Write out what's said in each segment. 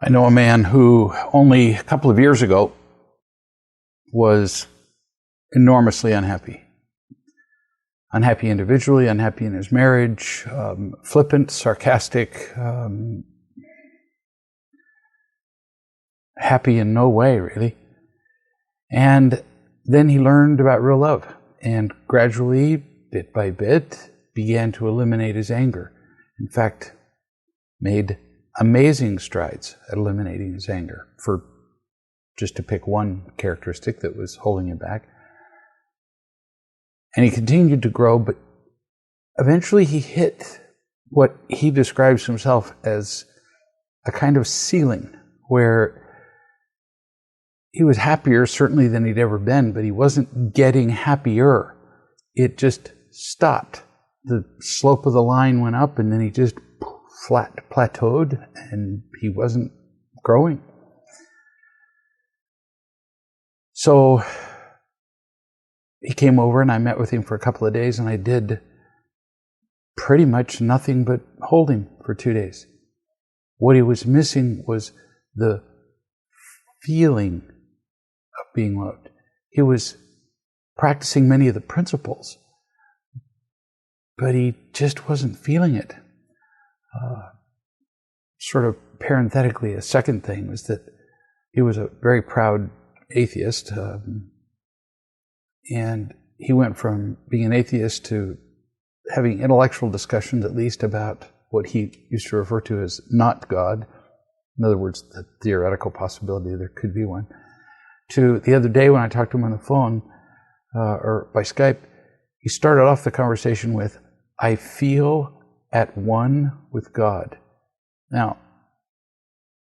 I know a man who only a couple of years ago was enormously unhappy. Unhappy individually, unhappy in his marriage, flippant, sarcastic, happy in no way, really. And then he learned about real love and gradually, bit by bit, began to eliminate his anger. In fact, made amazing strides at eliminating his anger, for just to pick one characteristic that was holding him back. And he continued to grow, but eventually he hit what he describes himself as a kind of ceiling, where he was happier certainly than he'd ever been, but he wasn't getting happier. It just stopped. The slope of the line went up, and then he just plateaued, and he wasn't growing. So he came over, and I met with him for a couple of days, and I did pretty much nothing but hold him for 2 days. What he was missing was the feeling of being loved. He was practicing many of the principles, but he just wasn't feeling it. Sort of parenthetically, a second thing was that he was a very proud atheist, and he went from being an atheist to having intellectual discussions, at least, about what he used to refer to as not God. In other words, the theoretical possibility there could be one. To the other day when I talked to him on the phone or by Skype, he started off the conversation with, "I feel at one with God." Now,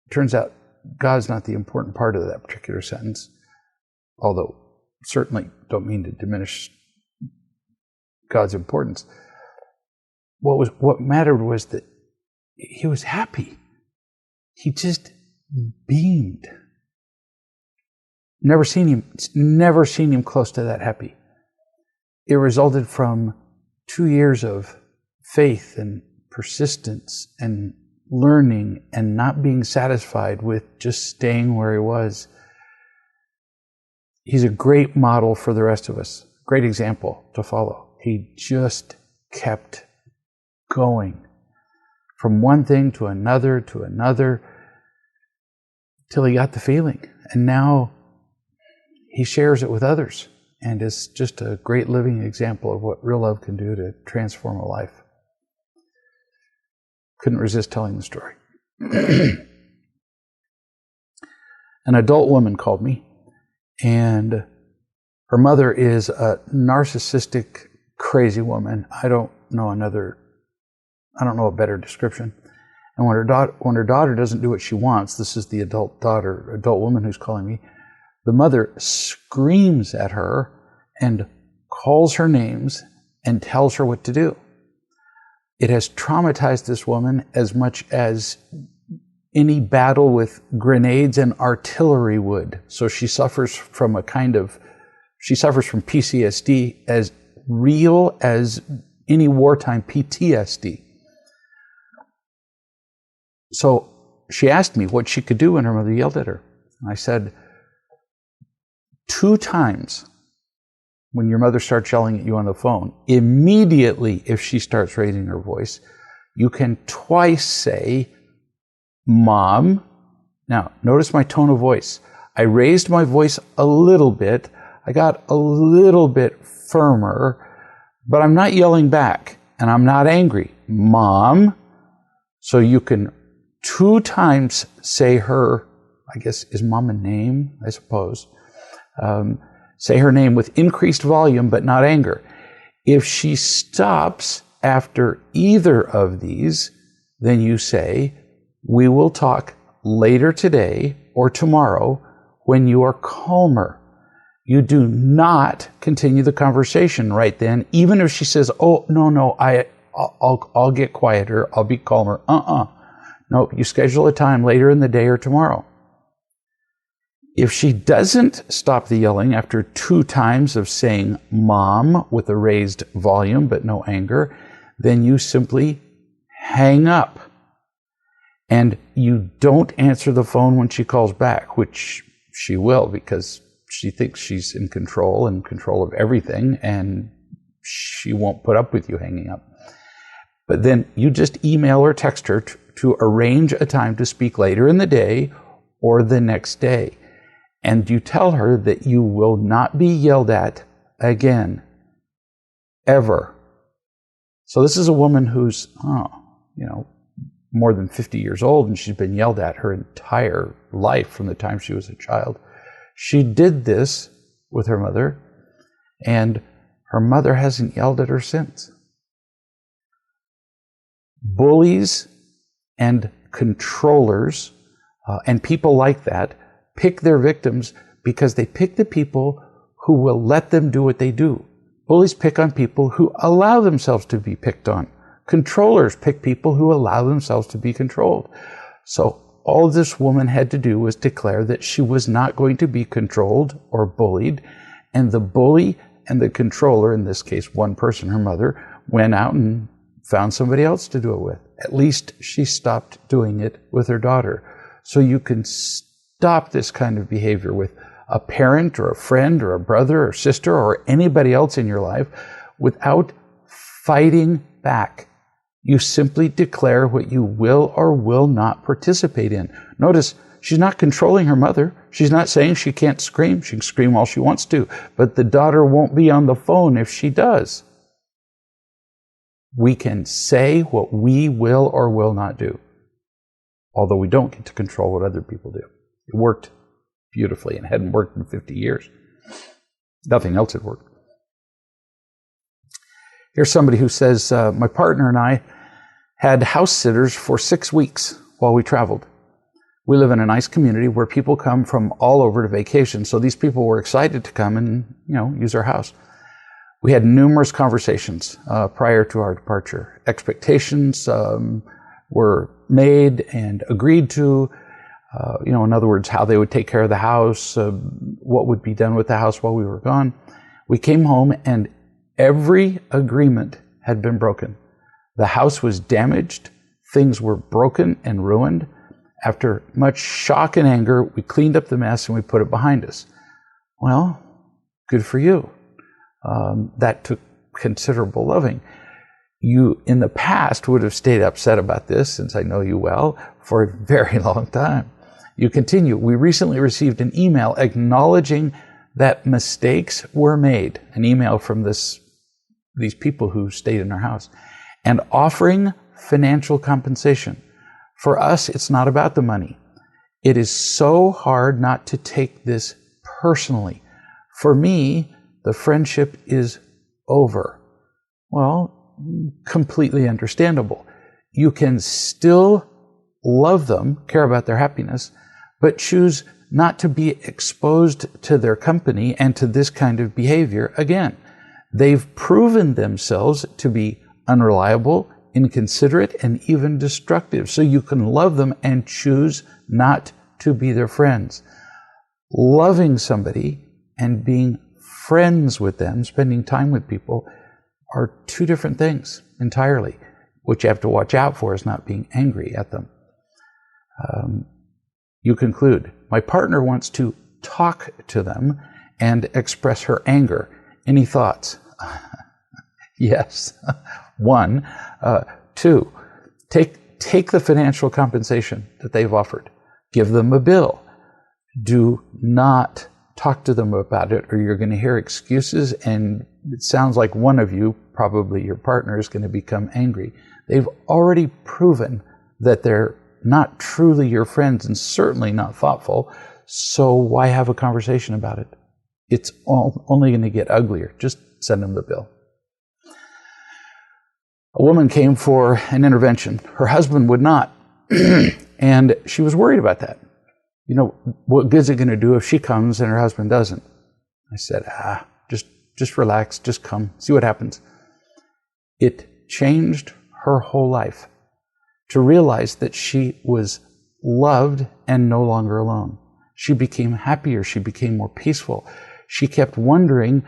it turns out God's not the important part of that particular sentence, although certainly don't mean to diminish God's importance. What mattered was that he was happy. He just beamed. Never seen him close to that happy. It resulted from 2 years of faith and persistence and learning and not being satisfied with just staying where he was. He's a great model for the rest of us, great example to follow. He just kept going from one thing to another, till he got the feeling. And now he shares it with others and is just a great living example of what real love can do to transform a life. Couldn't resist telling the story. An adult woman called me, and her mother is a narcissistic, crazy woman. I don't know a better description. And when her daughter doesn't do what she wants, this is the adult woman who's calling me, the mother screams at her and calls her names and tells her what to do. It has traumatized this woman as much as any battle with grenades and artillery would. So she suffers from PTSD as real as any wartime PTSD. So she asked me what she could do when her mother yelled at her. And I said, 2 times when your mother starts yelling at you on the phone, immediately if she starts raising her voice, you can twice say, "Mom." Now, notice my tone of voice. I raised my voice a little bit. I got a little bit firmer, but I'm not yelling back and I'm not angry. "Mom." So you can 2 times say her, I guess, is Mom a name? I suppose. Say her name with increased volume, but not anger. If she stops after either of these, then you say, "We will talk later today or tomorrow when you are calmer." You do not continue the conversation right then, even if she says, "Oh, no, I'll get quieter, I'll be calmer." No, you schedule a time later in the day or tomorrow. If she doesn't stop the yelling after 2 times of saying "Mom" with a raised volume but no anger, then you simply hang up. and you don't answer the phone when she calls back, which she will because she thinks she's in control of everything, and she won't put up with you hanging up. But then you just email or text her to arrange a time to speak later in the day or the next day. And you tell her that you will not be yelled at again, ever. So this is a woman who's, more than 50 years old, and she's been yelled at her entire life from the time she was a child. She did this with her mother, and her mother hasn't yelled at her since. Bullies and controllers and people like that pick their victims because they pick the people who will let them do what they do. Bullies pick on people who allow themselves to be picked on. Controllers pick people who allow themselves to be controlled. So all this woman had to do was declare that she was not going to be controlled or bullied, and the bully and the controller, in this case one person, her mother, went out and found somebody else to do it with. At least she stopped doing it with her daughter. So you can stop this kind of behavior with a parent or a friend or a brother or sister or anybody else in your life without fighting back. You simply declare what you will or will not participate in. Notice, she's not controlling her mother. She's not saying she can't scream. She can scream all she wants to, but the daughter won't be on the phone if she does. We can say what we will or will not do, although we don't get to control what other people do. It worked beautifully and hadn't worked in 50 years. Nothing else had worked. Here's somebody who says, my partner and I had house sitters for 6 weeks while we traveled. We live in a nice community where people come from all over to vacation, so these people were excited to come and, use our house. We had numerous conversations prior to our departure. Expectations were made and agreed to, in other words, how they would take care of the house, what would be done with the house while we were gone. We came home and every agreement had been broken. The house was damaged. Things were broken and ruined. After much shock and anger, we cleaned up the mess and we put it behind us. Well, good for you. That took considerable loving. You, in the past, would have stayed upset about this, since I know you well, for a very long time. You continue. We recently received an email acknowledging that mistakes were made. An email from these people who stayed in our house, and offering financial compensation. For us, it's not about the money. It is so hard not to take this personally. For me, the friendship is over. Well, completely understandable. You can still love them, care about their happiness, but choose not to be exposed to their company and to this kind of behavior again. They've proven themselves to be unreliable, inconsiderate, and even destructive. So you can love them and choose not to be their friends. Loving somebody and being friends with them, spending time with people, are two different things entirely. What you have to watch out for is not being angry at them. You conclude, my partner wants to talk to them and express her anger. Any thoughts? Yes. 1. 2, take the financial compensation that they've offered. Give them a bill. Do not talk to them about it, or you're going to hear excuses, and it sounds like one of you, probably your partner, is going to become angry. They've already proven that they're not truly your friends and certainly not thoughtful, so why have a conversation about it? It's only going to get uglier. Just send them the bill. A woman came for an intervention. Her husband would not, and she was worried about that. What good is it going to do if she comes and her husband doesn't? I said, just relax, just come, see what happens. It changed her whole life to realize that she was loved and no longer alone. She became happier, she became more peaceful. She kept wondering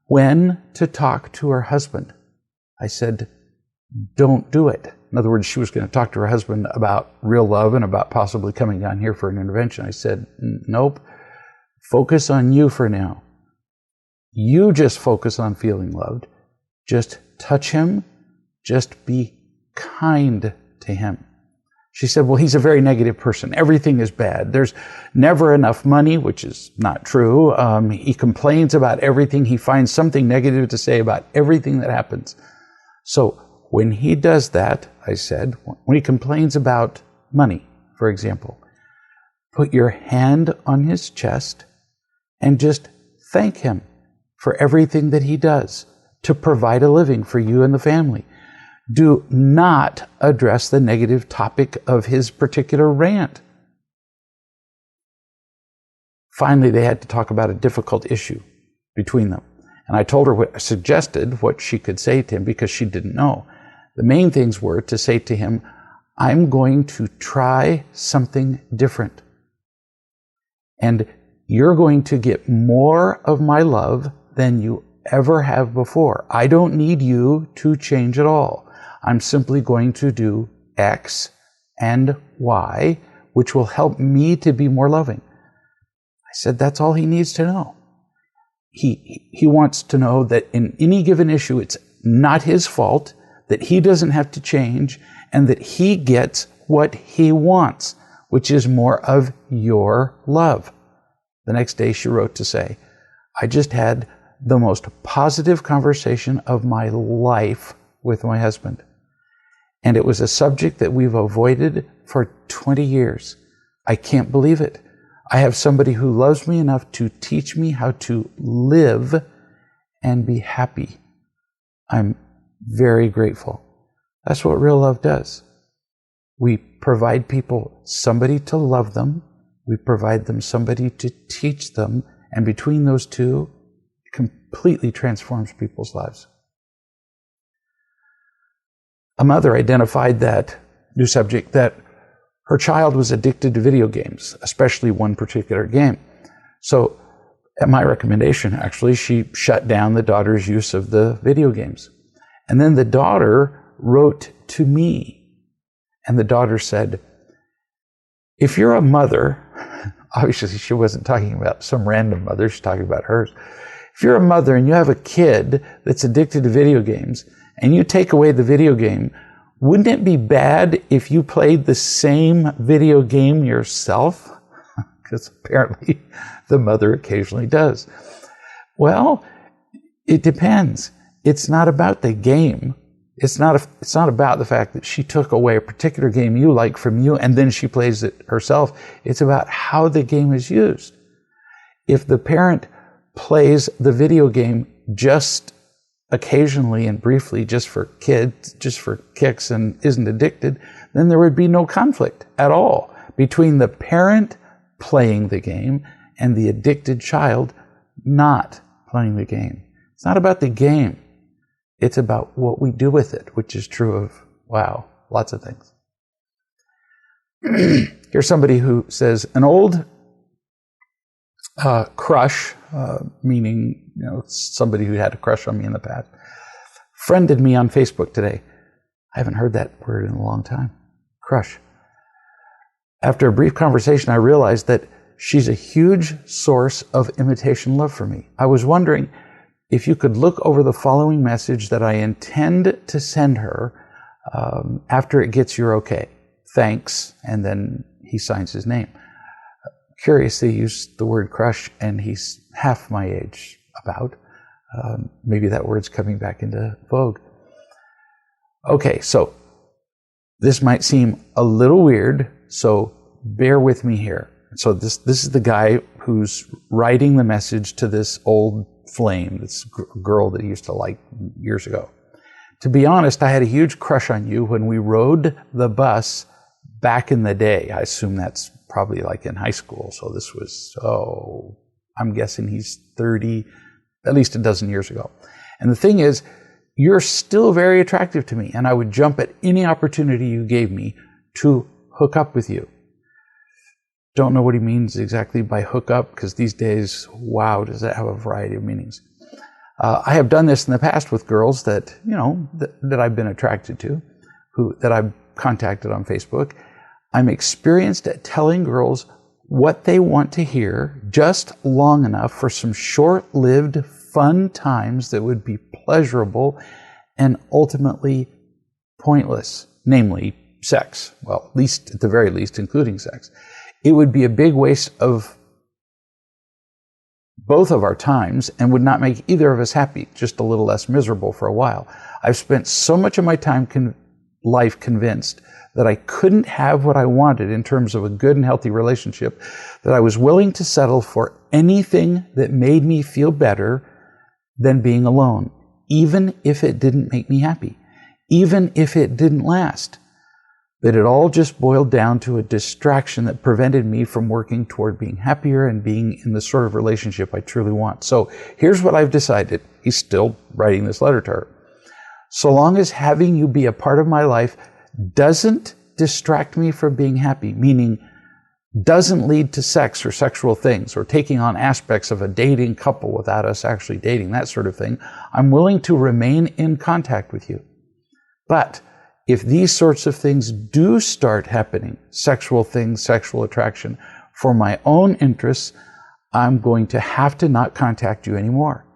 when to talk to her husband. I said, don't do it. In other words, she was going to talk to her husband about real love and about possibly coming down here for an intervention. I said, nope, focus on you for now. You just focus on feeling loved. Just touch him. Just be kind to him. She said, well, he's a very negative person. Everything is bad. There's never enough money, which is not true. He complains about everything. He finds something negative to say about everything that happens. So when he does that, I said, when he complains about money, for example, put your hand on his chest and just thank him for everything that he does to provide a living for you and the family. Do not address the negative topic of his particular rant. Finally, they had to talk about a difficult issue between them. And I told her I suggested what she could say to him because she didn't know. The main things were to say to him, I'm going to try something different. And you're going to get more of my love than you ever have before. I don't need you to change at all. I'm simply going to do X and Y, which will help me to be more loving. I said, that's all he needs to know. He wants to know that in any given issue, it's not his fault, that he doesn't have to change, and that he gets what he wants, which is more of your love. The next day she wrote to say, I just had the most positive conversation of my life with my husband. And it was a subject that we've avoided for 20 years. I can't believe it. I have somebody who loves me enough to teach me how to live and be happy. I'm very grateful. That's what real love does. We provide people somebody to love them. We provide them somebody to teach them. And between those two, it completely transforms people's lives. A mother identified that new subject that her child was addicted to video games, especially one particular game. So at my recommendation, actually, she shut down the daughter's use of the video games. And then the daughter wrote to me, and the daughter said, if you're a mother, obviously she wasn't talking about some random mother, she's talking about hers. If you're a mother and you have a kid that's addicted to video games, and you take away the video game, wouldn't it be bad if you played the same video game yourself? Because apparently the mother occasionally does. Well, it depends. It's not about the game. It's not about the fact that she took away a particular game you like from you and then she plays it herself. It's about how the game is used. If the parent plays the video game just occasionally and briefly, just for kids, just for kicks, and isn't addicted, then there would be no conflict at all between the parent playing the game and the addicted child not playing the game. It's not about the game. It's about what we do with it, which is true of, wow, lots of things. Here's somebody who says, an old crush, meaning somebody who had a crush on me in the past, friended me on Facebook today. I haven't heard that word in a long time. Crush. After a brief conversation, I realized that she's a huge source of imitation love for me. I was wondering if you could look over the following message that I intend to send her after it gets your okay. Thanks. And then he signs his name. Curiously, he used the word crush, and he's half my age, about. Maybe that word's coming back into vogue. Okay, so this might seem a little weird, so bear with me here. So this is the guy who's writing the message to this old flame, this girl that he used to like years ago. To be honest, I had a huge crush on you when we rode the bus back in the day. I assume that's probably like in high school. So this was, I'm guessing he's 30, at least a dozen years ago. And the thing is, you're still very attractive to me, and I would jump at any opportunity you gave me to hook up with you. Don't know what he means exactly by hook up, because these days, wow, does that have a variety of meanings. I have done this in the past with girls that, that I've been attracted to, that I've contacted on Facebook. I'm experienced at telling girls what they want to hear just long enough for some short-lived, fun times that would be pleasurable and ultimately pointless, namely sex. Well, at the very least, including sex. It would be a big waste of both of our times and would not make either of us happy, just a little less miserable for a while. I've spent so much of my life convinced that I couldn't have what I wanted in terms of a good and healthy relationship, that I was willing to settle for anything that made me feel better than being alone, even if it didn't make me happy, even if it didn't last. That it all just boiled down to a distraction that prevented me from working toward being happier and being in the sort of relationship I truly want. So here's what I've decided. He's still writing this letter to her. So long as having you be a part of my life doesn't distract me from being happy, meaning doesn't lead to sex or sexual things or taking on aspects of a dating couple without us actually dating, that sort of thing, I'm willing to remain in contact with you. But if these sorts of things do start happening, sexual things, sexual attraction, for my own interests, I'm going to have to not contact you anymore.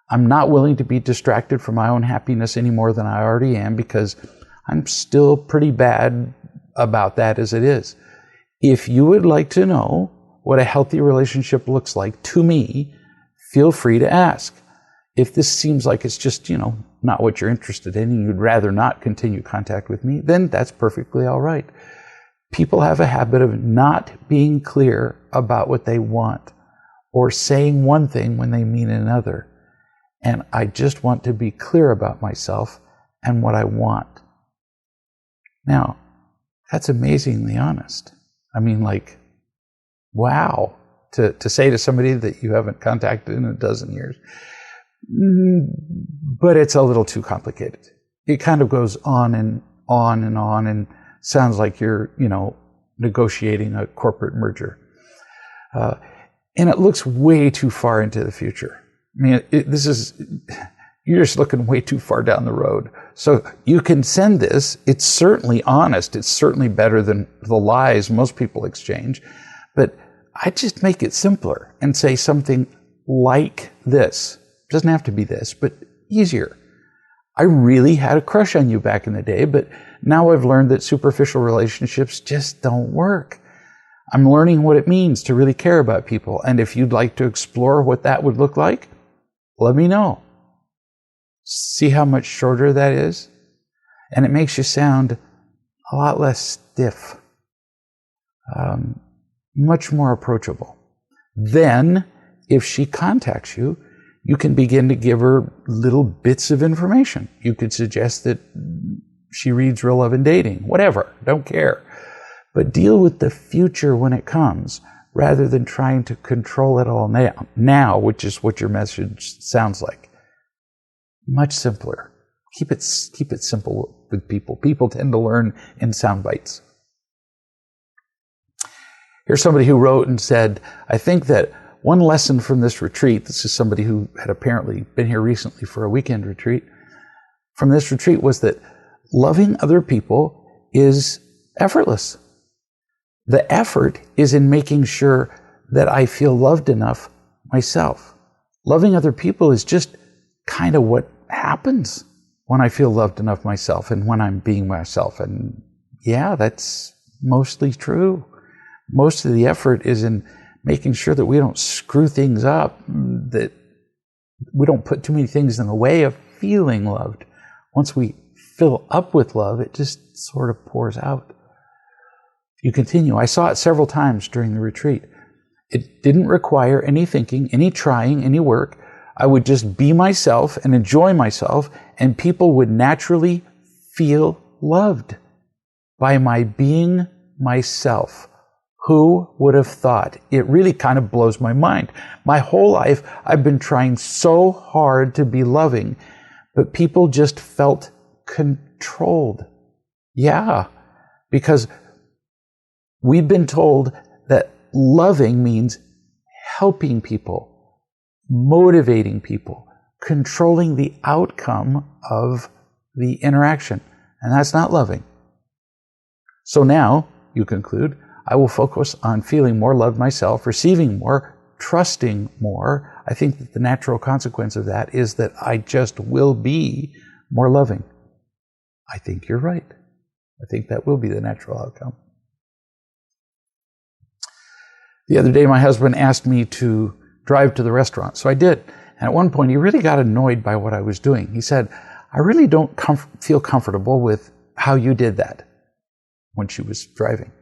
I'm not willing to be distracted from my own happiness any more than I already am, because I'm still pretty bad about that as it is. If you would like to know what a healthy relationship looks like to me, feel free to ask. If this seems like it's just, not what you're interested in and you'd rather not continue contact with me, then that's perfectly all right. People have a habit of not being clear about what they want or saying one thing when they mean another. And I just want to be clear about myself and what I want. Now, that's amazingly honest. I mean, wow, to say to somebody that you haven't contacted in a dozen years. But it's a little too complicated. It kind of goes on and on and on and sounds like you're, negotiating a corporate merger. And it looks way too far into the future. I mean, you're just looking way too far down the road. So you can send this. It's certainly honest. It's certainly better than the lies most people exchange. But I just make it simpler and say something like this. It doesn't have to be this, but easier. I really had a crush on you back in the day, but now I've learned that superficial relationships just don't work. I'm learning what it means to really care about people. And if you'd like to explore what that would look like, let me know. See how much shorter that is? And it makes you sound a lot less stiff, much more approachable. Then, if she contacts you, you can begin to give her little bits of information. You could suggest that she reads Real Love and Dating, whatever, don't care. But deal with the future when it comes, rather than trying to control it all now, which is what your message sounds like. Much simpler. Keep it simple with people. People tend to learn in sound bites. Here's somebody who wrote and said, I think that one lesson from this retreat, this is somebody who had apparently been here recently for a weekend retreat, from this retreat was that loving other people is effortless. The effort is in making sure that I feel loved enough myself. Loving other people is just kind of what happens when I feel loved enough myself and when I'm being myself. And yeah, that's mostly true. Most of the effort is in making sure that we don't screw things up, that we don't put too many things in the way of feeling loved. Once we fill up with love, it just sort of pours out. You continue. I saw it several times during the retreat. It didn't require any thinking, any trying, any work. I would just be myself and enjoy myself, and people would naturally feel loved by my being myself. Who would have thought? It really kind of blows my mind. My whole life, I've been trying so hard to be loving, but people just felt controlled. Yeah, because we've been told that loving means helping people, motivating people, controlling the outcome of the interaction. And that's not loving. So now, you conclude, I will focus on feeling more loved myself, receiving more, trusting more. I think that the natural consequence of that is that I just will be more loving. I think you're right. I think that will be the natural outcome. The other day, my husband asked me to drive to the restaurant, so I did. And at one point, he really got annoyed by what I was doing. He said, I really don't feel comfortable with how you did that when she was driving.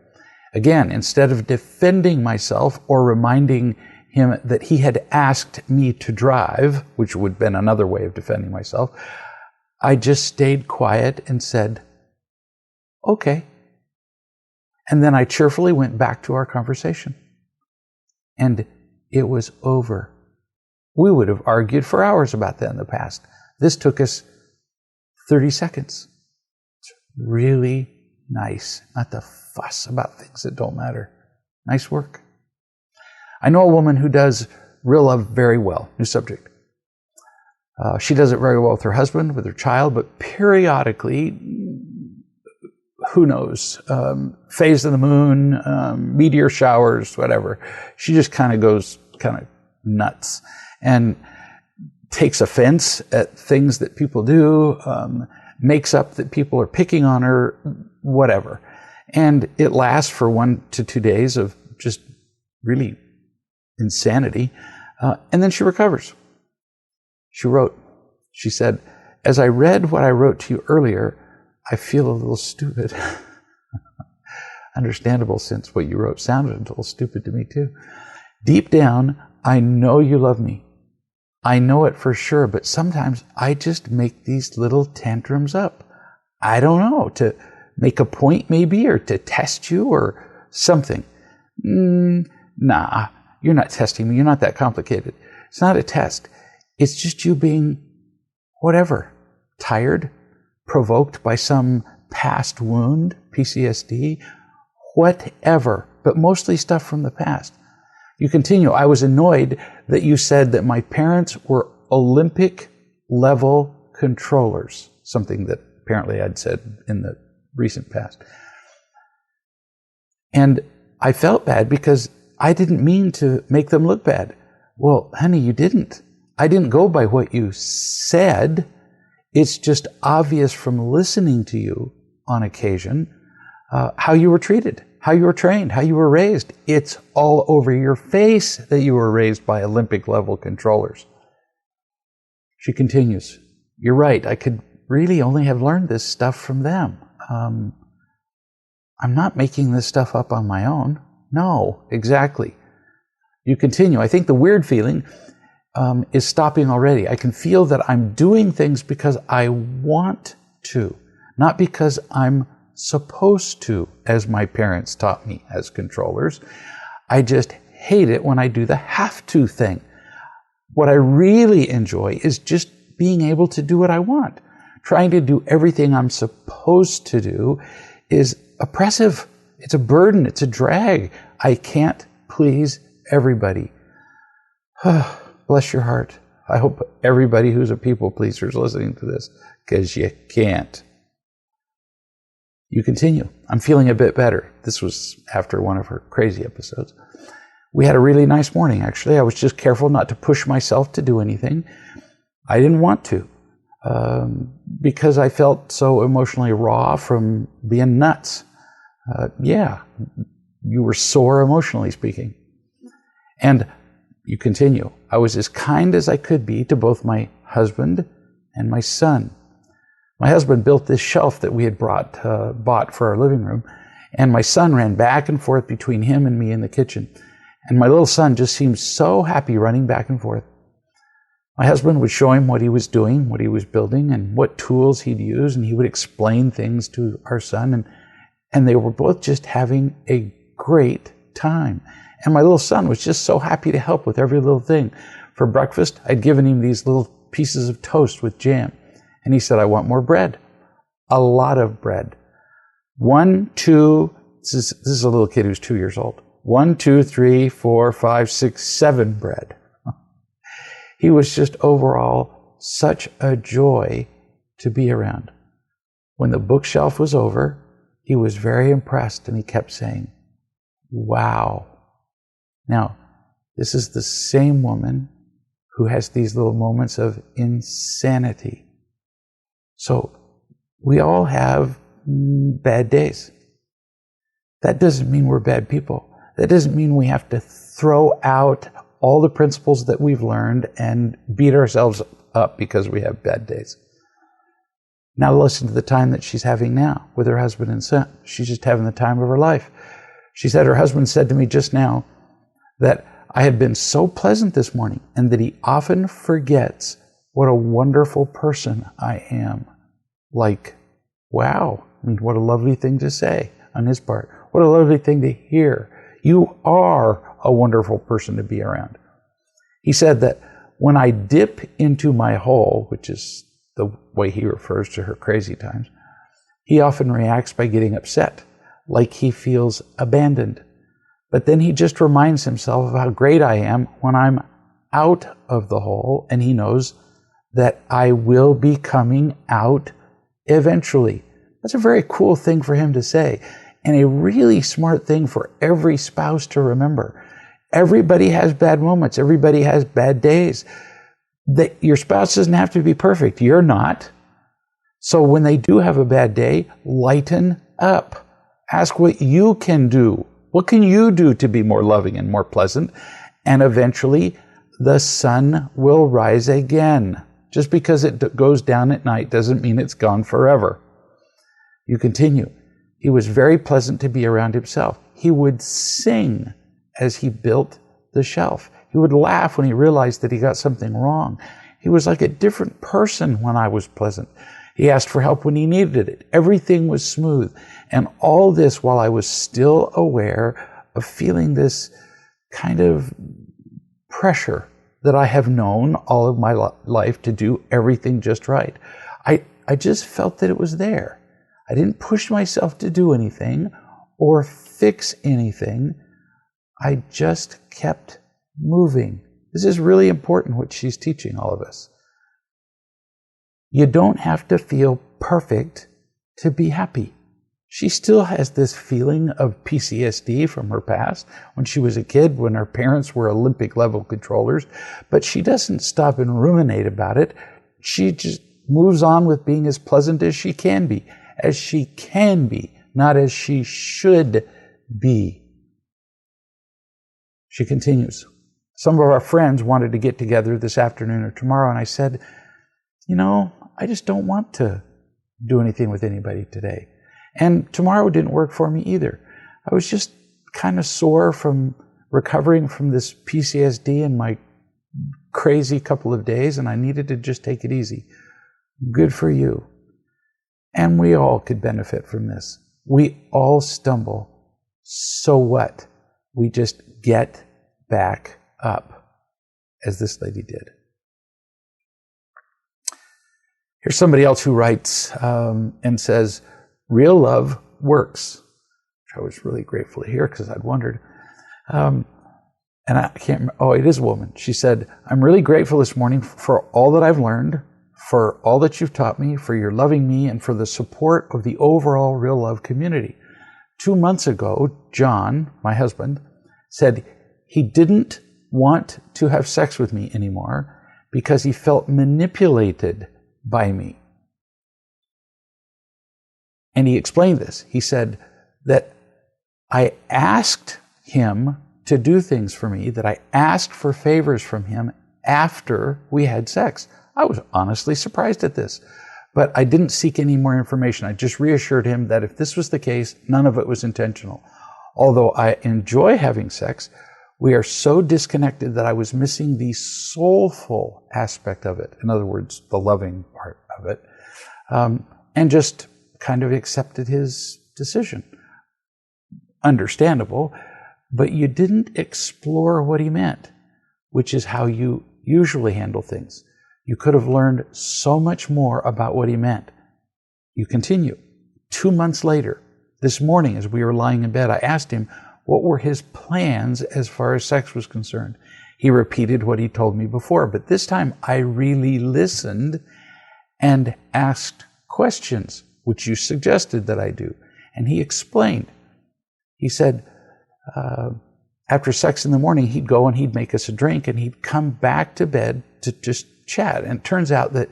Again, instead of defending myself or reminding him that he had asked me to drive, which would have been another way of defending myself, I just stayed quiet and said, okay. And then I cheerfully went back to our conversation. And it was over. We would have argued for hours about that in the past. This took us 30 seconds. It's really nice not to fuss about things that don't matter. Nice work. I know a woman who does real love very well. New subject. She does it very well with her husband, with her child, but periodically, who knows, phase of the moon, meteor showers, whatever. She just kind of goes kind of nuts and takes offense at things that people do, makes up that people are picking on her, whatever. And it lasts for 1 to 2 days of just really insanity. And then she recovers. She wrote, she said, as I read what I wrote to you earlier, I feel a little stupid. Understandable, since what you wrote sounded a little stupid to me too. Deep down, I know you love me. I know it for sure, but sometimes I just make these little tantrums up. I don't know, to make a point maybe, or to test you or something. Nah, you're not testing me. You're not that complicated. It's not a test. It's just you being whatever, tired, provoked by some past wound, PTSD, whatever, but mostly stuff from the past. You continue, I was annoyed that you said that my parents were Olympic level controllers, something that apparently I'd said in the recent past. And I felt bad because I didn't mean to make them look bad. Well, honey, you didn't. I didn't go by what you said. It's just obvious from listening to you on occasion how you were treated, how you were trained, how you were raised. It's all over your face that you were raised by Olympic level controllers. She continues, you're right. I could really only have learned this stuff from them. I'm not making this stuff up on my own. No, exactly. You continue. I think the weird feeling is stopping already. I can feel that I'm doing things because I want to, not because I'm supposed to, as my parents taught me as controllers. I just hate it when I do the have to thing. What I really enjoy is just being able to do what I want. Trying to do everything I'm supposed to do is oppressive. It's a burden. It's a drag. I can't please everybody. Bless your heart. I hope everybody who's a people pleaser is listening to this, because you can't. You continue. I'm feeling a bit better. This was after one of her crazy episodes. We had a really nice morning, actually. I was just careful not to push myself to do anything. I didn't want to, because I felt so emotionally raw from being nuts. Yeah, you were sore emotionally speaking. And you continue. I was as kind as I could be to both my husband and my son. My husband built this shelf that we had bought for our living room, and my son ran back and forth between him and me in the kitchen. And my little son just seemed so happy running back and forth. My husband would show him what he was doing, what he was building, and what tools he'd use, and he would explain things to our son, and they were both just having a great time. And my little son was just so happy to help with every little thing. For breakfast, I'd given him these little pieces of toast with jam. And he said, I want more bread. A lot of bread. 1, 2, this is a little kid who's 2 years old. 1, 2, 3, 4, 5, 6, 7 bread. He was just overall such a joy to be around. When the bookshelf was over, he was very impressed and he kept saying, wow. Now, this is the same woman who has these little moments of insanity. So we all have bad days. That doesn't mean we're bad people. That doesn't mean we have to throw out all the principles that we've learned and beat ourselves up because we have bad days. Now listen to the time that she's having now with her husband and son. She's just having the time of her life. She said her husband said to me just now that I had been so pleasant this morning and that he often forgets what a wonderful person I am. Like, wow, I mean, what a lovely thing to say on his part. What a lovely thing to hear. You are a wonderful person to be around. He said that when I dip into my hole, which is the way he refers to her crazy times, he often reacts by getting upset, like he feels abandoned. But then he just reminds himself of how great I am when I'm out of the hole, and he knows that I will be coming out eventually. That's a very cool thing for him to say, and a really smart thing for every spouse to remember. Everybody has bad moments. Everybody has bad days. Your spouse doesn't have to be perfect. You're not. So when they do have a bad day, lighten up. Ask what you can do. What can you do to be more loving and more pleasant? And eventually, the sun will rise again. Just because it goes down at night doesn't mean it's gone forever. You continue. He was very pleasant to be around himself. He would sing as he built the shelf. He would laugh when he realized that he got something wrong. He was like a different person when I was pleasant. He asked for help when he needed it. Everything was smooth. And all this while I was still aware of feeling this kind of pressure that I have known all of my life to do everything just right. I just felt that it was there. I didn't push myself to do anything or fix anything. I just kept moving. This is really important, what she's teaching all of us. You don't have to feel perfect to be happy. She still has this feeling of PTSD from her past when she was a kid, when her parents were Olympic level controllers, but she doesn't stop and ruminate about it. She just moves on with being as pleasant as she can be, not as she should be. She continues. Some of our friends wanted to get together this afternoon or tomorrow, and I said, I just don't want to do anything with anybody today. And tomorrow didn't work for me either. I was just kind of sore from recovering from this PTSD in my crazy couple of days, and I needed to just take it easy. Good for you. And we all could benefit from this. We all stumble. So what? We just get back up, as this lady did. Here's somebody else who writes and says, real love works, which I was really grateful to hear because I'd wondered. And I can't remember. Oh, it is a woman. She said, I'm really grateful this morning for all that I've learned, for all that you've taught me, for your loving me, and for the support of the overall real love community. 2 months ago, John, my husband, said he didn't want to have sex with me anymore because he felt manipulated by me. And he explained this. He said that I asked him to do things for me, that I asked for favors from him after we had sex. I was honestly surprised at this, but I didn't seek any more information. I just reassured him that if this was the case, none of it was intentional. Although I enjoy having sex, we are so disconnected that I was missing the soulful aspect of it. In other words, the loving part of it. And just kind of accepted his decision. Understandable, but you didn't explore what he meant, which is how you usually handle things. You could have learned so much more about what he meant. You continue. 2 months later, this morning as we were lying in bed, I asked him what were his plans as far as sex was concerned. He repeated what he told me before, but this time I really listened and asked questions, which you suggested that I do. And he explained. He said, after sex in the morning, he'd go and he'd make us a drink and he'd come back to bed to just chat. And it turns out that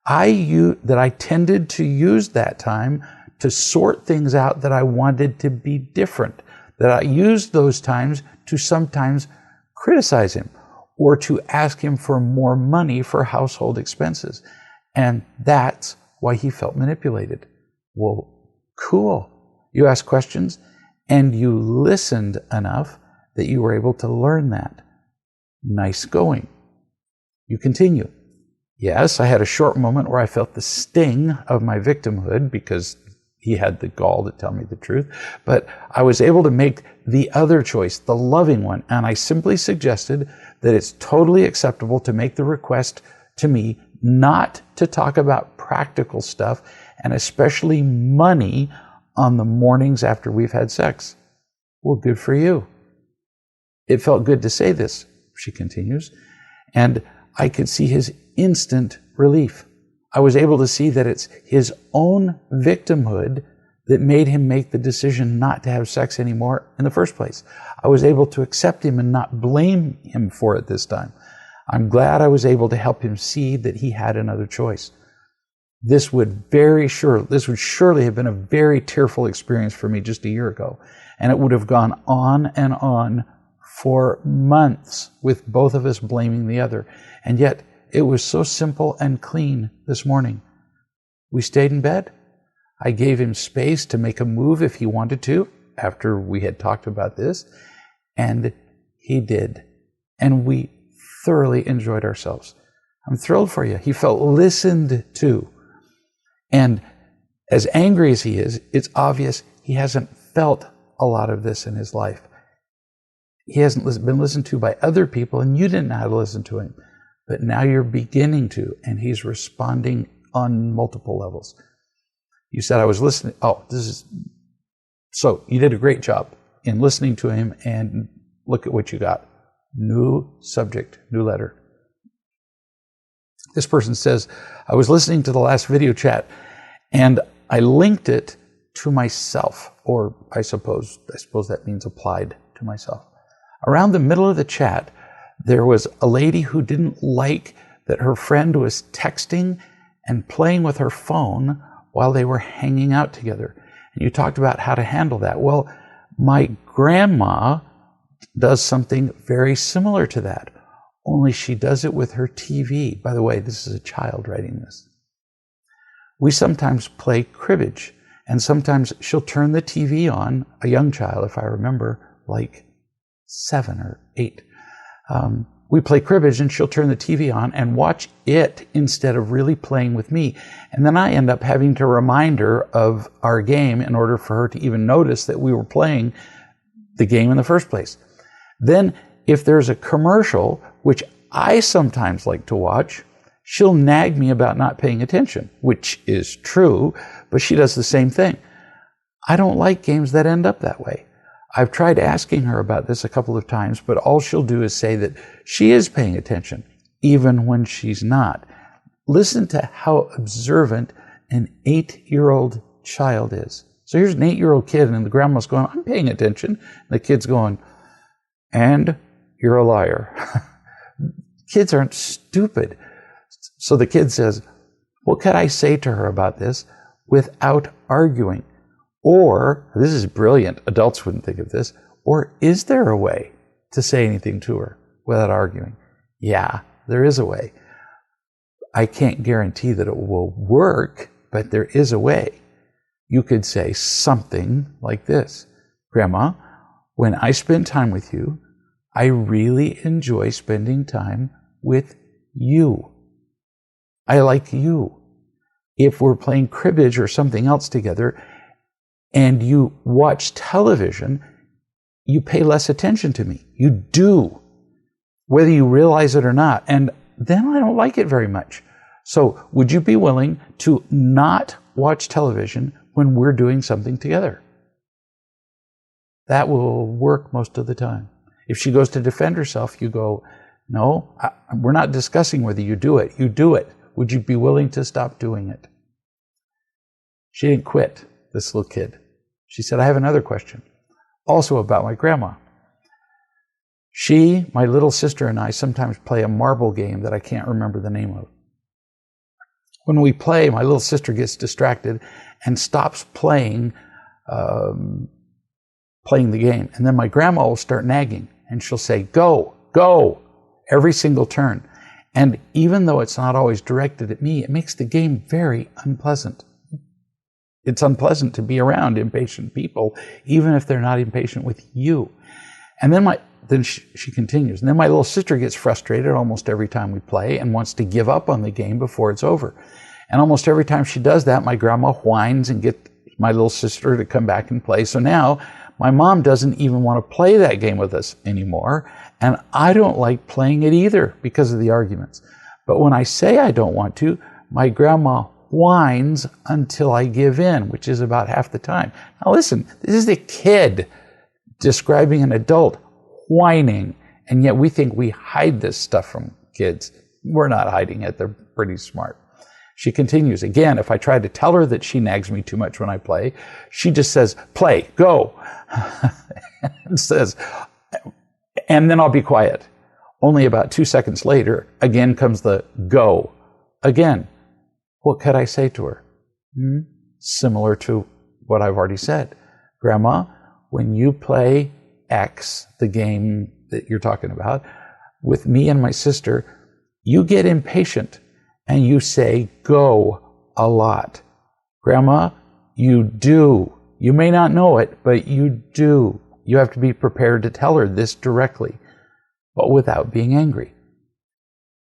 I tended to use that time to sort things out that I wanted to be different, that I used those times to sometimes criticize him or to ask him for more money for household expenses. And that's why he felt manipulated. Well, cool. You asked questions and you listened enough that you were able to learn that. Nice going. You continue. Yes, I had a short moment where I felt the sting of my victimhood because he had the gall to tell me the truth, but I was able to make the other choice, the loving one, and I simply suggested that it's totally acceptable to make the request to me not to talk about practical stuff, and especially money, on the mornings after we've had sex. Well, good for you. It felt good to say this, she continues, and I could see his instant relief. I was able to see that it's his own victimhood that made him make the decision not to have sex anymore in the first place. I was able to accept him and not blame him for it this time. I'm glad I was able to help him see that he had another choice. This would surely have been a very tearful experience for me just a year ago, and it would have gone on and on for months with both of us blaming the other. And yet, it was so simple and clean this morning. We stayed in bed. I gave him space to make a move if he wanted to, after we had talked about this, and he did. And we thoroughly enjoyed ourselves. I'm thrilled for you. He felt listened to. And as angry as he is, it's obvious he hasn't felt a lot of this in his life. He hasn't been listened to by other people, and you didn't know how to listen to him. But now you're beginning to, and he's responding on multiple levels. You said I was listening. So you did a great job in listening to him, and look at what you got. New subject, new letter. This person says, I was listening to the last video chat and I linked it to myself, or I suppose that means applied to myself. Around the middle of the chat, there was a lady who didn't like that her friend was texting and playing with her phone while they were hanging out together. And you talked about how to handle that. Well, my grandma does something very similar to that, only she does it with her TV. By the way, this is a child writing this. We sometimes play cribbage, and sometimes she'll turn the TV on, a young child, if I remember, like 7 or 8. We play cribbage and she'll turn the TV on and watch it instead of really playing with me. And then I end up having to remind her of our game in order for her to even notice that we were playing the game in the first place. Then if there's a commercial, which I sometimes like to watch, she'll nag me about not paying attention, which is true, but she does the same thing. I don't like games that end up that way. I've tried asking her about this a couple of times, but all she'll do is say that she is paying attention, even when she's not. Listen to how observant an 8-year-old child is. So here's an 8-year-old kid, and the grandma's going, I'm paying attention. And the kid's going, and you're a liar. Kids aren't stupid. So the kid says, what could I say to her about this without arguing? Or, this is brilliant, adults wouldn't think of this, or is there a way to say anything to her without arguing? Yeah, there is a way. I can't guarantee that it will work, but there is a way. You could say something like this. Grandma, when I spend time with you, I really enjoy spending time with you. I like you. If we're playing cribbage or something else together, and you watch television, you pay less attention to me. You do, whether you realize it or not. And then I don't like it very much. So would you be willing to not watch television when we're doing something together? That will work most of the time. If she goes to defend herself, you go, no, we're not discussing whether you do it. You do it. Would you be willing to stop doing it? She didn't quit, this little kid. She said, I have another question, also about my grandma. She, my little sister, and I sometimes play a marble game that I can't remember the name of. When we play, my little sister gets distracted and stops playing the game. And then my grandma will start nagging, and she'll say, go, go, every single turn. And even though it's not always directed at me, it makes the game very unpleasant. It's unpleasant to be around impatient people, even if they're not impatient with you. And then she continues. And then my little sister gets frustrated almost every time we play and wants to give up on the game before it's over. And almost every time she does that, my grandma whines and gets my little sister to come back and play. So now my mom doesn't even want to play that game with us anymore. And I don't like playing it either because of the arguments. But when I say I don't want to, my grandma whines until I give in, which is about half the time. Now listen, this is a kid describing an adult whining, and yet we think we hide this stuff from kids. We're not hiding it. They're pretty smart. She continues. Again, if I try to tell her that she nags me too much when I play, she just says, play, go. And says, and then I'll be quiet. Only about 2 seconds later, again comes the go. Again, what could I say to her? Similar to what I've already said. Grandma, when you play X, the game that you're talking about, with me and my sister, you get impatient and you say go a lot. Grandma, you do. You may not know it, but you do. You have to be prepared to tell her this directly, but without being angry.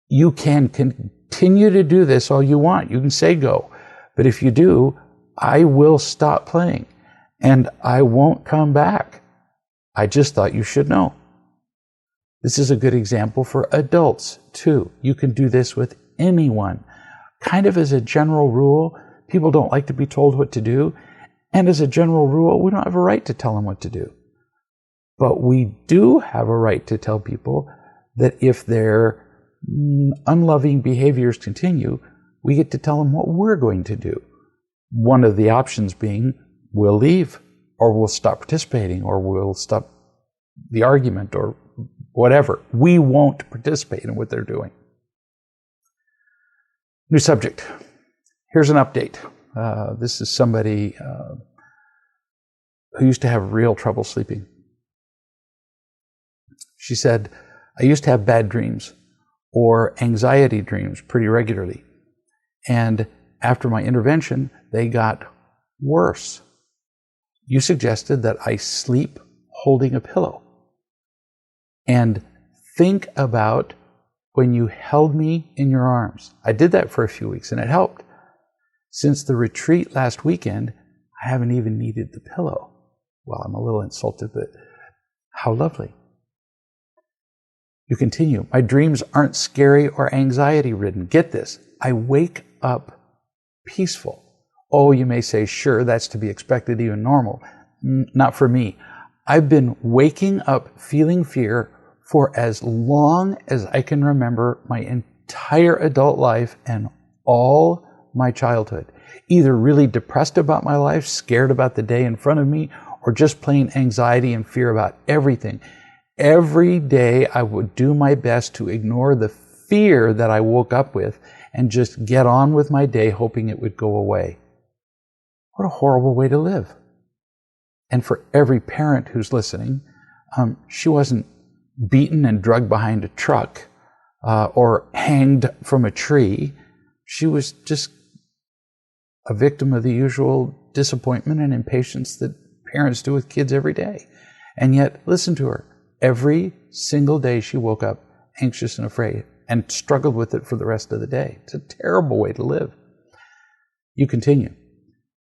You can continue to do this all you want. You can say go, but if you do, I will stop playing and I won't come back. I just thought you should know. This is a good example for adults too. You can do this with anyone. Kind of as a general rule, people don't like to be told what to do. And as a general rule, we don't have a right to tell them what to do. But we do have a right to tell people that if their unloving behaviors continue, we get to tell them what we're going to do. One of the options being, we'll leave, or we'll stop participating, or we'll stop the argument, or whatever. We won't participate in what they're doing. New subject. Here's an update. This is somebody who used to have real trouble sleeping. She said, I used to have bad dreams or anxiety dreams pretty regularly. And after my intervention, they got worse. You suggested that I sleep holding a pillow. And think about when you held me in your arms. I did that for a few weeks and it helped. Since the retreat last weekend, I haven't even needed the pillow. Well, I'm a little insulted, but how lovely. You continue. My dreams aren't scary or anxiety ridden. Get this. I wake up peaceful. Oh, you may say, sure, that's to be expected, even normal. Not for me. I've been waking up feeling fear for as long as I can remember, my entire adult life and all my childhood. Either really depressed about my life, scared about the day in front of me, or just plain anxiety and fear about everything. Every day I would do my best to ignore the fear that I woke up with and just get on with my day hoping it would go away. What a horrible way to live. And for every parent who's listening, she wasn't beaten and drugged behind a truck or hanged from a tree. She was just a victim of the usual disappointment and impatience that parents do with kids every day. And yet, listen to her. Every single day she woke up anxious and afraid and struggled with it for the rest of the day. It's a terrible way to live. You continue.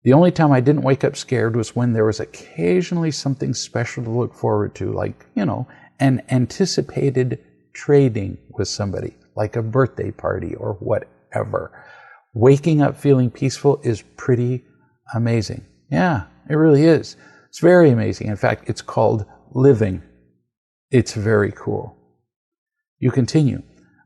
The only time I didn't wake up scared was when there was occasionally something special to look forward to, like, an anticipated trading with somebody, like a birthday party or whatever. Waking up feeling peaceful is pretty amazing. Yeah, it really is. It's very amazing. In fact, it's called living. It's very cool. You continue.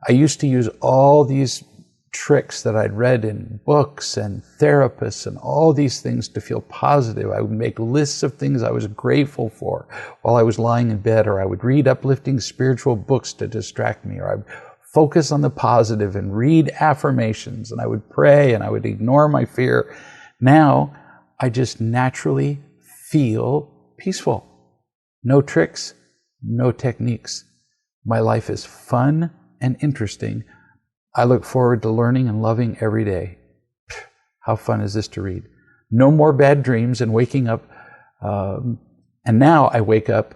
I used to use all these tricks that I'd read in books and therapists and all these things to feel positive. I would make lists of things I was grateful for while I was lying in bed, or I would read uplifting spiritual books to distract me, or I would focus on the positive and read affirmations, and I would pray and I would ignore my fear. Now, I just naturally feel peaceful. No tricks, no techniques. My life is fun and interesting. I look forward to learning and loving every day. How fun is this to read? No more bad dreams and waking up. And now I wake up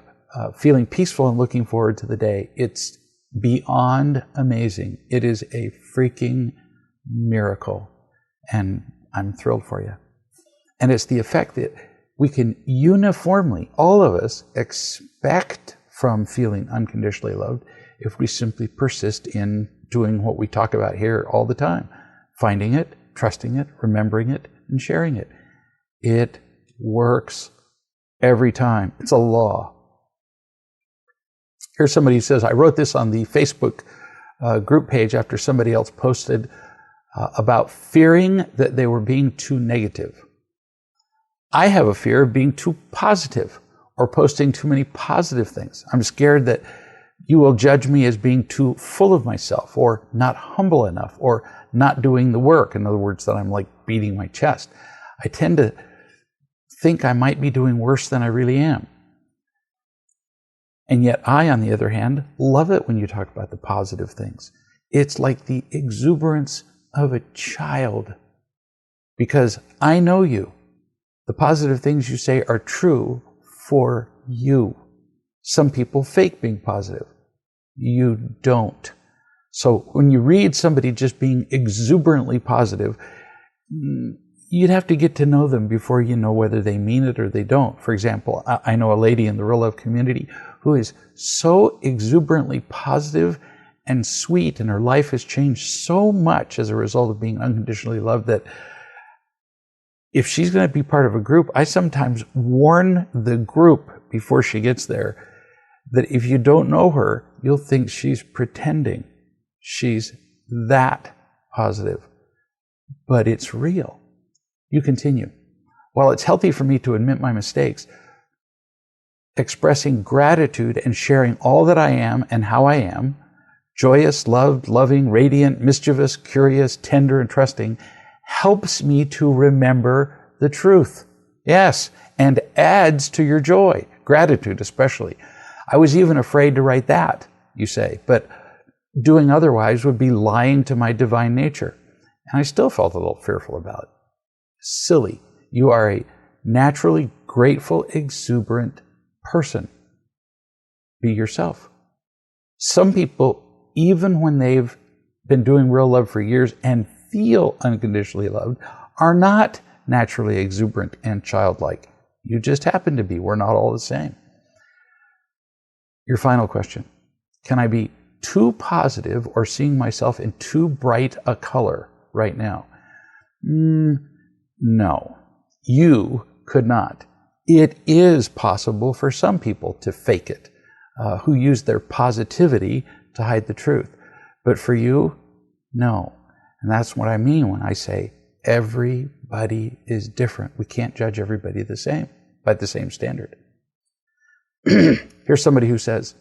feeling peaceful and looking forward to the day. It's beyond amazing. It is a freaking miracle. And I'm thrilled for you. And it's the effect that we can uniformly, all of us, expect from feeling unconditionally loved if we simply persist in doing what we talk about here all the time. Finding it, trusting it, remembering it, and sharing it. It works every time. It's a law. Here's somebody who says, I wrote this on the Facebook group page after somebody else posted about fearing that they were being too negative. I have a fear of being too positive or posting too many positive things. I'm scared that you will judge me as being too full of myself, or not humble enough, or not doing the work. In other words, that I'm like beating my chest. I tend to think I might be doing worse than I really am. And yet I, on the other hand, love it when you talk about the positive things. It's like the exuberance of a child, because I know you. The positive things you say are true for you. Some people fake being positive. You don't. So when you read somebody just being exuberantly positive, you'd have to get to know them before you know whether they mean it or they don't. For example, I know a lady in the real love community who is so exuberantly positive and sweet, and her life has changed so much as a result of being unconditionally loved that if she's going to be part of a group, I sometimes warn the group before she gets there that if you don't know her, you'll think she's pretending. She's that positive. But it's real. You continue. While it's healthy for me to admit my mistakes, expressing gratitude and sharing all that I am and how I am, joyous, loved, loving, radiant, mischievous, curious, tender, and trusting, helps me to remember the truth. Yes, and adds to your joy. Gratitude especially. I was even afraid to write that, you say, but doing otherwise would be lying to my divine nature. And I still felt a little fearful about it. Silly. You are a naturally grateful, exuberant person. Be yourself. Some people, even when they've been doing real love for years and feel unconditionally loved, are not naturally exuberant and childlike. You just happen to be. We're not all the same. Your final question. Can I be too positive or seeing myself in too bright a color right now? No, you could not. It is possible for some people to fake it, who use their positivity to hide the truth. But for you, no. And that's what I mean when I say everybody is different. We can't judge everybody the same, by the same standard. Here's somebody who says,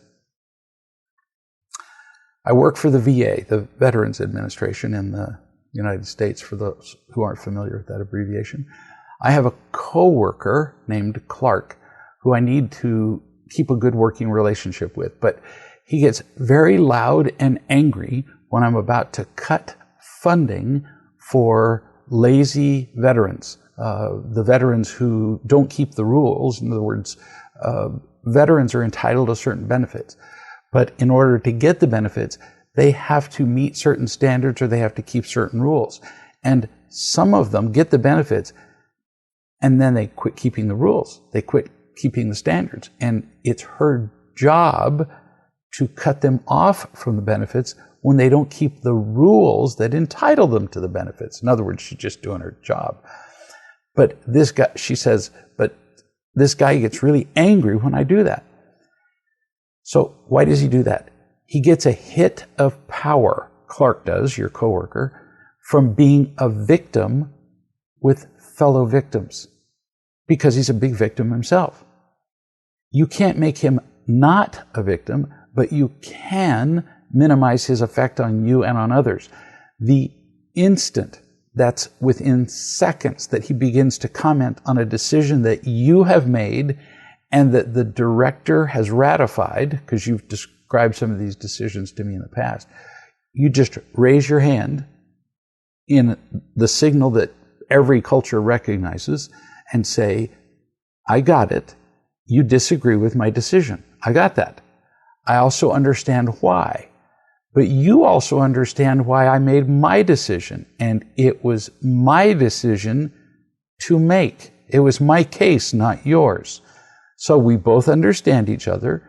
I work for the VA, the Veterans Administration in the United States, for those who aren't familiar with that abbreviation. I have a coworker named Clark who I need to keep a good working relationship with, but he gets very loud and angry when I'm about to cut funding for lazy veterans, the veterans who don't keep the rules. In other words, veterans are entitled to certain benefits, but in order to get the benefits, they have to meet certain standards or they have to keep certain rules. And some of them get the benefits and then they quit keeping the rules. They quit keeping the standards. And it's her job to cut them off from the benefits when they don't keep the rules that entitle them to the benefits. In other words, she's just doing her job. But this guy, she says, but this guy gets really angry when I do that. So why does he do that? He gets a hit of power, Clark does, your coworker, from being a victim with fellow victims, because he's a big victim himself. You can't make him not a victim, but you can minimize his effect on you and on others. The instant, that's within seconds, that he begins to comment on a decision that you have made and that the director has ratified, because you've described some of these decisions to me in the past, you just raise your hand in the signal that every culture recognizes and say, I got it. You disagree with my decision. I got that. I also understand why. But you also understand why I made my decision. And it was my decision to make. It was my case, not yours. So we both understand each other.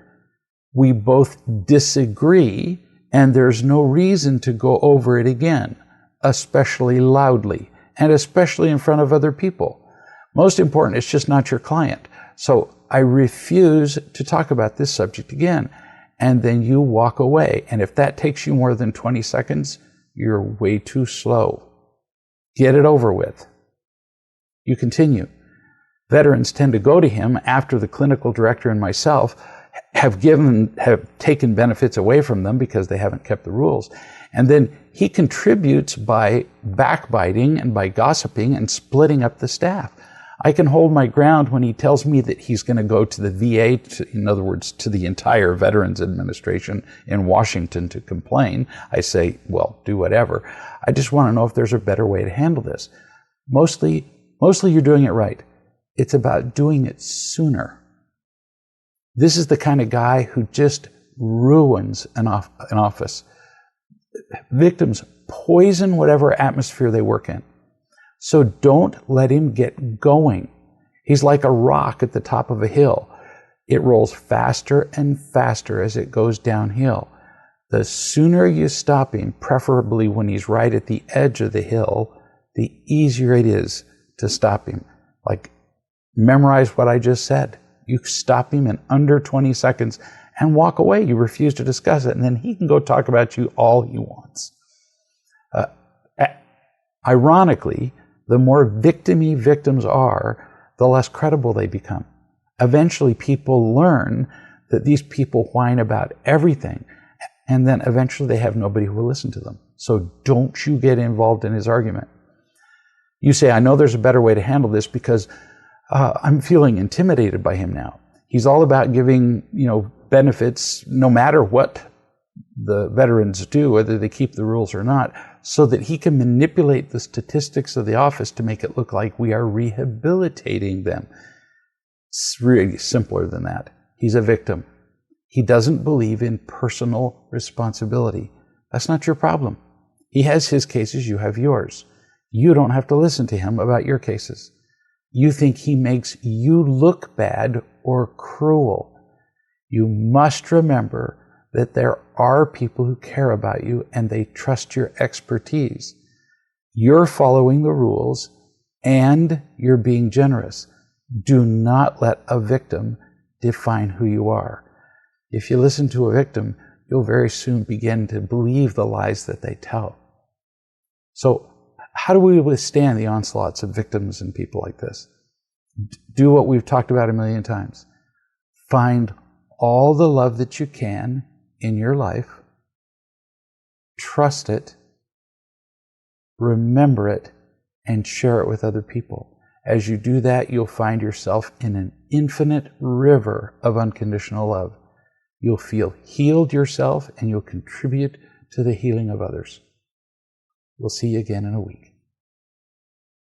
We both disagree. And there's no reason to go over it again, especially loudly, and especially in front of other people. Most important, it's just not your client. So I refuse to talk about this subject again. And then you walk away. And if that takes you more than 20 seconds, you're way too slow. Get it over with. You continue. Veterans tend to go to him after the clinical director and myself have taken benefits away from them because they haven't kept the rules. And then he contributes by backbiting and by gossiping and splitting up the staff. I can hold my ground when he tells me that he's going to go to the VA, in other words, to the entire Veterans Administration in Washington to complain. I say, well, do whatever. I just want to know if there's a better way to handle this. Mostly you're doing it right. It's about doing it sooner. This is the kind of guy who just ruins an office. Victims poison whatever atmosphere they work in. So don't let him get going. He's like a rock at the top of a hill. It rolls faster and faster as it goes downhill. The sooner you stop him, preferably when he's right at the edge of the hill, the easier it is to stop him. Like, memorize what I just said. You stop him in under 20 seconds and walk away. You refuse to discuss it, and then he can go talk about you all he wants. Ironically, the more victim-y victims are, the less credible they become. Eventually, people learn that these people whine about everything, and then eventually they have nobody who will listen to them. So don't you get involved in his argument. You say, I know there's a better way to handle this because I'm feeling intimidated by him now. He's all about giving, benefits no matter what the veterans do, whether they keep the rules or not, so that he can manipulate the statistics of the office to make it look like we are rehabilitating them. It's really simpler than that. He's a victim. He doesn't believe in personal responsibility. That's not your problem. He has his cases, you have yours. You don't have to listen to him about your cases. You think he makes you look bad or cruel. You must remember that there are people who care about you and they trust your expertise. You're following the rules and you're being generous. Do not let a victim define who you are. If you listen to a victim, you'll very soon begin to believe the lies that they tell. So how do we withstand the onslaughts of victims and people like this? Do what we've talked about a million times. Find all the love that you can in your life. Trust it. Remember it and share it with other people. As you do that, you'll find yourself in an infinite river of unconditional love. You'll feel healed yourself and you'll contribute to the healing of others. We'll see you again in a week.